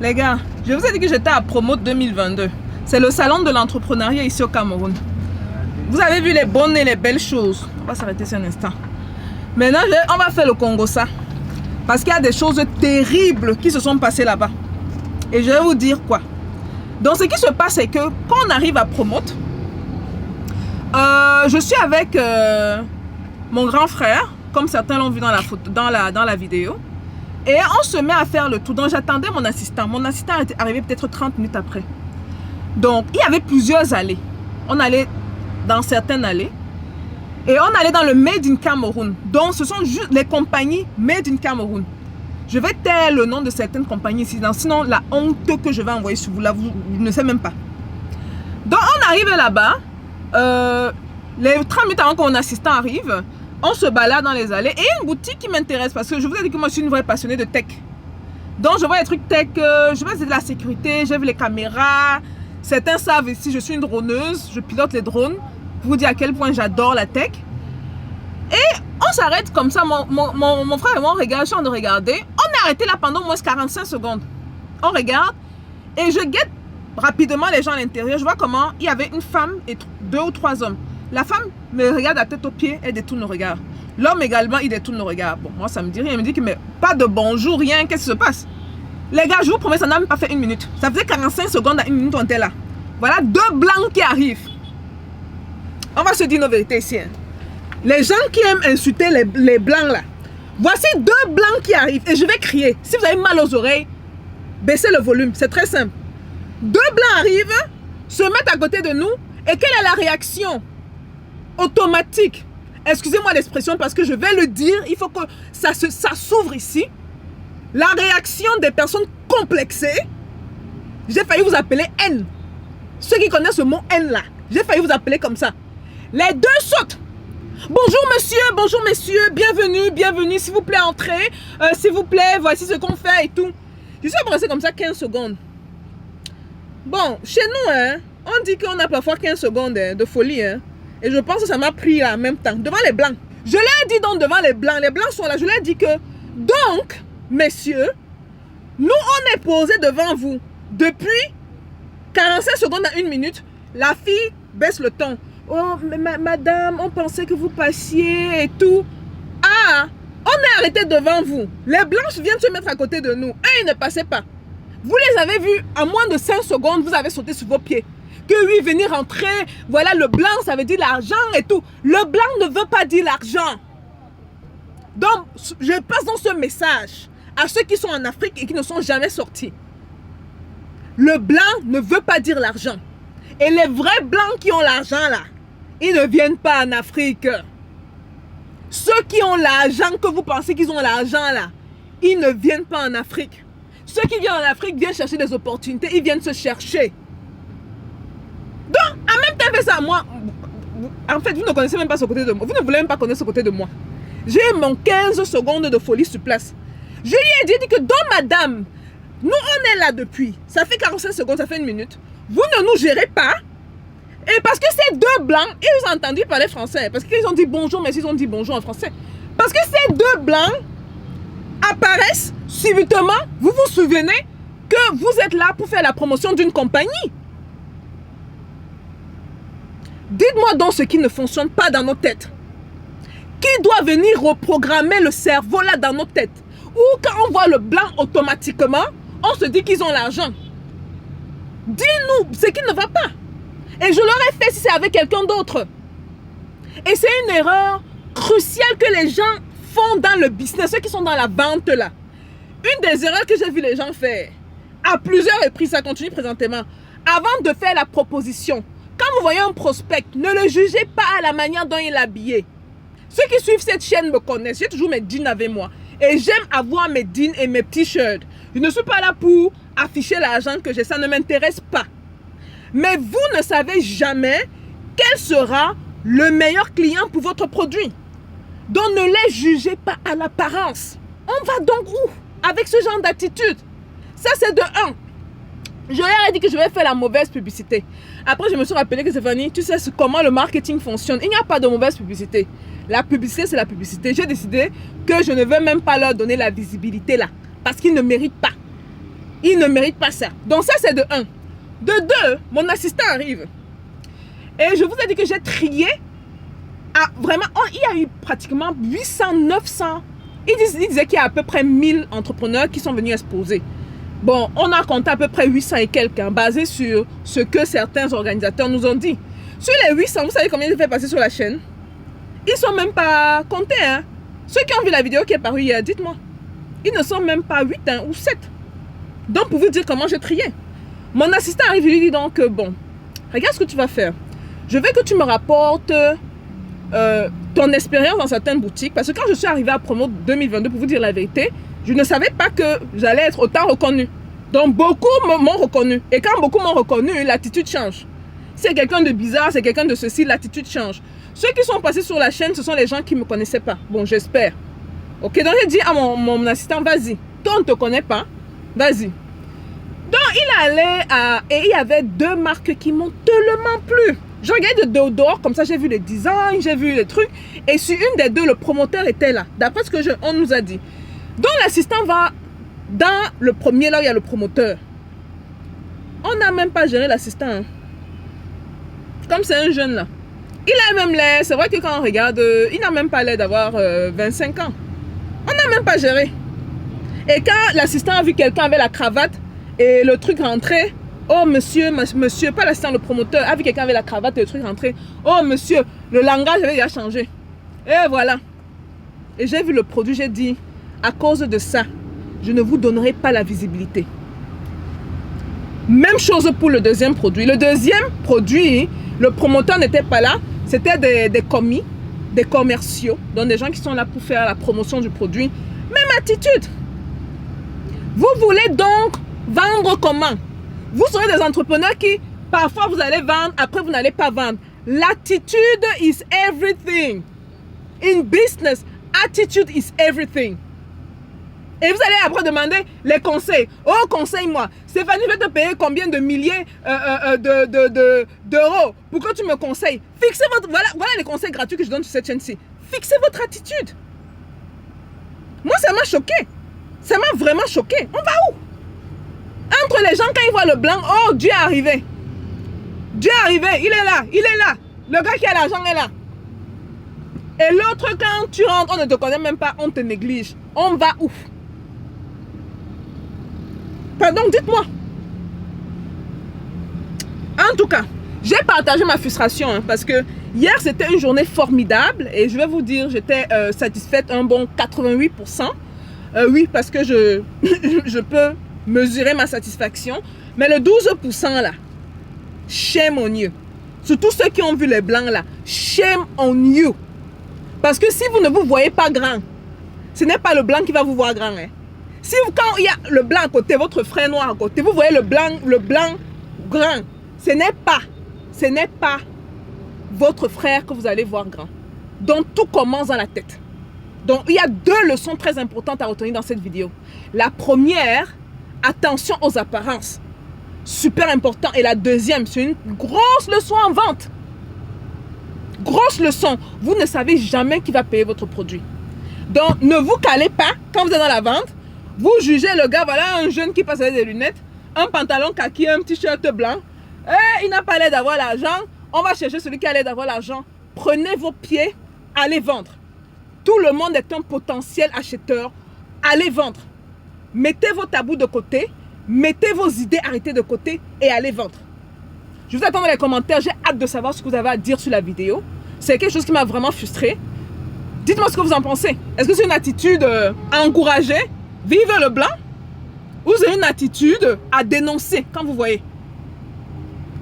Les gars, je vous ai dit que j'étais à Promote 2022. C'est le salon de l'entrepreneuriat ici au Cameroun. Vous avez vu les bonnes et les belles choses. On va s'arrêter ici un instant. Maintenant, on va faire le Congo ça. Parce qu'il y a des choses terribles qui se sont passées là-bas. Et je vais vous dire quoi. Donc, ce qui se passe, c'est que quand on arrive à Promote, je suis avec mon grand frère, comme certains l'ont vu dans la photo, dans la vidéo. Et on se met à faire le tour. Donc, j'attendais mon assistant. Mon assistant est arrivé peut-être 30 minutes après. Donc, il y avait plusieurs allées. On allait dans certaines allées. Et on allait dans le Made in Cameroun. Donc, ce sont juste les compagnies Made in Cameroun. Je vais taire le nom de certaines compagnies ici. Sinon, la honte que je vais envoyer sur vous, là, vous ne savez même pas. Donc, on arrive là-bas. Les 30 minutes avant que mon assistant arrive, on se balade dans les allées. Et il y a une boutique qui m'intéresse parce que je vous ai dit que moi, je suis une vraie passionnée de tech. Donc, je vois les trucs tech. Je vois de la sécurité. J'ai vu les caméras. Certains savent ici, je suis une droneuse. Je pilote les drones. Pour vous dire à quel point j'adore la tech. Et on s'arrête comme ça. Mon frère et moi, on regarde, je suis en train de regarder. On est arrêté là pendant au moins 45 secondes. On regarde. Et je guette rapidement les gens à l'intérieur. Je vois comment il y avait une femme et 2 ou 3 hommes. La femme me regarde la tête aux pieds, elle détourne le regard. L'homme également, il détourne le regard. Bon, moi, ça me dit rien. Il me dit que mais pas de bonjour, rien. Qu'est-ce qui se passe? Les gars, je vous promets, ça n'a même pas fait 1 minute. Ça faisait 45 secondes à 1 minute, on était là. Voilà 2 blancs qui arrivent. On va se dire nos vérités ici. Hein. Les gens qui aiment insulter les blancs là. Voici 2 blancs qui arrivent et je vais crier. Si vous avez mal aux oreilles, baissez le volume. C'est très simple. 2 blancs arrivent, se mettent à côté de nous et quelle est la réaction automatique? Excusez-moi l'expression parce que je vais le dire. Il faut que ça s'ouvre ici. La réaction des personnes complexées. J'ai failli vous appeler haine. Ceux qui connaissent le mot haine là. J'ai failli vous appeler comme ça. Les 2 sautent. Bonjour messieurs, bienvenue, bienvenue, s'il vous plaît, entrez. S'il vous plaît, voici ce qu'on fait et tout. Je suis resté comme ça 15 secondes. Bon, chez nous, hein, on dit qu'on a parfois 15 secondes hein, de folie. Hein, et je pense que ça m'a pris en même temps, devant les blancs. Je leur ai dit donc devant les blancs sont là, je leur ai dit que, donc, messieurs, nous on est posés devant vous depuis 45 secondes à 1 minute. La fille baisse le ton. Oh, madame, on pensait que vous passiez et tout. Ah, on est arrêté devant vous. Les blanches viennent se mettre à côté de nous. Et ils ne passaient pas. Vous les avez vus, en moins de 5 secondes, vous avez sauté sur vos pieds. Que oui, venir rentrer, voilà le blanc, ça veut dire l'argent et tout. Le blanc ne veut pas dire l'argent. Donc, je passe dans ce message à ceux qui sont en Afrique et qui ne sont jamais sortis. Le blanc ne veut pas dire l'argent. Et les vrais blancs qui ont l'argent là, ils ne viennent pas en Afrique. Ceux qui ont l'argent, que vous pensez qu'ils ont l'argent là, ils ne viennent pas en Afrique. Ceux qui viennent en Afrique viennent chercher des opportunités, ils viennent se chercher. Donc, en même temps que ça, moi, en fait, vous ne connaissez même pas ce côté de moi. Vous ne voulez même pas connaître ce côté de moi. J'ai mon 15 secondes de folie sur place. Je lui ai dit que, donc madame, nous on est là depuis. Ça fait 45 secondes, ça fait 1 minute. Vous ne nous gérez pas. Et parce que ces 2 blancs, ils ont entendu parler français. Parce qu'ils ont dit bonjour, mais ils ont dit bonjour en français. Parce que ces 2 blancs apparaissent subitement. Vous vous souvenez que vous êtes là pour faire la promotion d'une compagnie. Dites-moi donc ce qui ne fonctionne pas dans nos têtes. Qui doit venir reprogrammer le cerveau là dans nos têtes? Ou quand on voit le blanc automatiquement, on se dit qu'ils ont l'argent. Dis-nous ce qui ne va pas. Et je l'aurais fait si c'est avec quelqu'un d'autre. Et c'est une erreur cruciale que les gens font dans le business, ceux qui sont dans la vente là. Une des erreurs que j'ai vu les gens faire, à plusieurs reprises, ça continue présentement, avant de faire la proposition, quand vous voyez un prospect, ne le jugez pas à la manière dont il est habillé. Ceux qui suivent cette chaîne me connaissent, j'ai toujours mes jeans avec moi. Et j'aime avoir mes jeans et mes t-shirts. Je ne suis pas là pour afficher l'argent que j'ai, ça ne m'intéresse pas. Mais vous ne savez jamais quel sera le meilleur client pour votre produit. Donc ne les jugez pas à l'apparence. On va donc où avec ce genre d'attitude? Ça c'est de 1. Je leur ai dit que je vais faire la mauvaise publicité. Après je me suis rappelé que Stéphanie, tu sais comment le marketing fonctionne. Il n'y a pas de mauvaise publicité. La publicité c'est la publicité. J'ai décidé que je ne veux même pas leur donner la visibilité là. Parce qu'ils ne méritent pas. Il ne mérite pas ça. Donc ça, c'est de 1. De 2, mon assistant arrive. Et je vous ai dit que j'ai trié. Vraiment, il y a eu pratiquement 800, 900. Il disait qu'il y a à peu près 1000 entrepreneurs qui sont venus exposer. Bon, on a compté à peu près 800 et quelques, basé sur ce que certains organisateurs nous ont dit. Sur les 800, vous savez combien ils fait passer sur la chaîne? Ils ne sont même pas comptés. Hein. Ceux qui ont vu la vidéo qui est parue hier, dites-moi. Ils ne sont même pas 8 ou 7. Donc, pour vous dire comment j'ai trié. Mon assistant arrive et lui dit donc, bon, regarde ce que tu vas faire. Je veux que tu me rapportes ton expérience dans certaines boutiques. Parce que quand je suis arrivée à Promo 2022, pour vous dire la vérité, je ne savais pas que j'allais être autant reconnue. Donc, beaucoup m'ont reconnu. Et quand beaucoup m'ont reconnu, l'attitude change. C'est quelqu'un de bizarre, c'est quelqu'un de ceci, l'attitude change. Ceux qui sont passés sur la chaîne, ce sont les gens qui ne me connaissaient pas. Bon, j'espère. Ok, donc j'ai dit à mon assistant, vas-y. Toi, on ne te connaît pas. Vas-y. Donc, il allait et il y avait 2 marques qui m'ont tellement plu. Je regardais de dehors, comme ça, j'ai vu les designs, j'ai vu les trucs. Et sur une des 2, le promoteur était là. D'après ce que on nous a dit. Donc, l'assistant va dans le premier, là où il y a le promoteur. On n'a même pas géré l'assistant. Hein. Comme c'est un jeune là. Il a même l'air, c'est vrai que quand on regarde, il n'a même pas l'air d'avoir 25 ans. On n'a même pas géré. Et quand l'assistant a vu quelqu'un avec la cravate et le truc rentré, oh monsieur, pas l'assistant, le promoteur, a vu quelqu'un avec la cravate et le truc rentré, oh monsieur, le langage avait déjà changé. Et voilà. Et j'ai vu le produit, j'ai dit, à cause de ça, je ne vous donnerai pas la visibilité. Même chose pour le deuxième produit. Le deuxième produit, le promoteur n'était pas là. C'était des commis, des commerciaux, donc des gens qui sont là pour faire la promotion du produit. Même attitude. Vous voulez donc vendre comment? Vous serez des entrepreneurs qui, parfois vous allez vendre, après vous n'allez pas vendre. L'attitude is everything. In business, attitude is everything. Et vous allez après demander les conseils. Oh, conseille-moi. Stéphanie va te payer combien de milliers d'euros pour que tu me conseilles. Fixez votre... Voilà les conseils gratuits que je donne sur cette chaîne-ci. Fixez votre attitude. Moi, ça m'a choqué. Ça m'a vraiment choqué. On va où? Entre les gens, quand ils voient le blanc, oh, Dieu est arrivé. Dieu est arrivé. Il est là. Il est là. Le gars qui a l'argent est là. Et l'autre, quand tu rentres, on ne te connaît même pas, on te néglige. On va où? Pardon, dites-moi. En tout cas, j'ai partagé ma frustration hein, parce que hier, c'était une journée formidable et je vais vous dire, j'étais satisfaite un bon 88%. Oui, parce que je peux mesurer ma satisfaction. Mais le 12% là, shame on you. Surtout ceux qui ont vu les blancs là, shame on you. Parce que si vous ne vous voyez pas grand, ce n'est pas le blanc qui va vous voir grand. Hein. Si quand il y a le blanc à côté, votre frère noir à côté, vous voyez le blanc grand, ce n'est pas votre frère que vous allez voir grand. Donc tout commence dans la tête. Donc il y a 2 leçons très importantes à retenir dans cette vidéo. La première, attention aux apparences. Super important. Et la deuxième, c'est une grosse leçon en vente. Grosse leçon. Vous ne savez jamais qui va payer votre produit. Donc ne vous calez pas quand vous êtes dans la vente. Vous jugez le gars, voilà un jeune qui passe avec des lunettes, un pantalon kaki, un t-shirt blanc. Et il n'a pas l'air d'avoir l'argent. On va chercher celui qui a l'air d'avoir l'argent. Prenez vos pieds, allez vendre. Tout le monde est un potentiel acheteur. Allez vendre. Mettez vos tabous de côté. Mettez vos idées arrêtées de côté et allez vendre. Je vous attends dans les commentaires. J'ai hâte de savoir ce que vous avez à dire sur la vidéo. C'est quelque chose qui m'a vraiment frustré. Dites-moi ce que vous en pensez. Est-ce que c'est une attitude à encourager? Vive le blanc? Ou c'est une attitude à dénoncer quand vous voyez?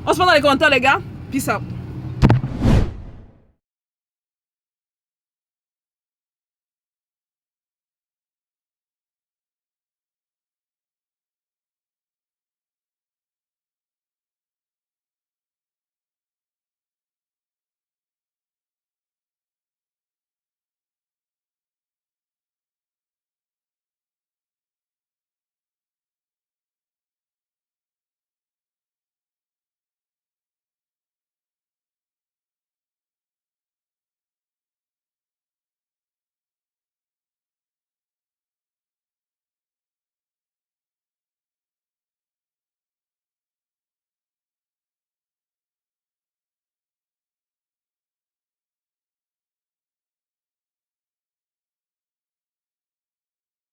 On se voit dans les commentaires les gars. Peace out.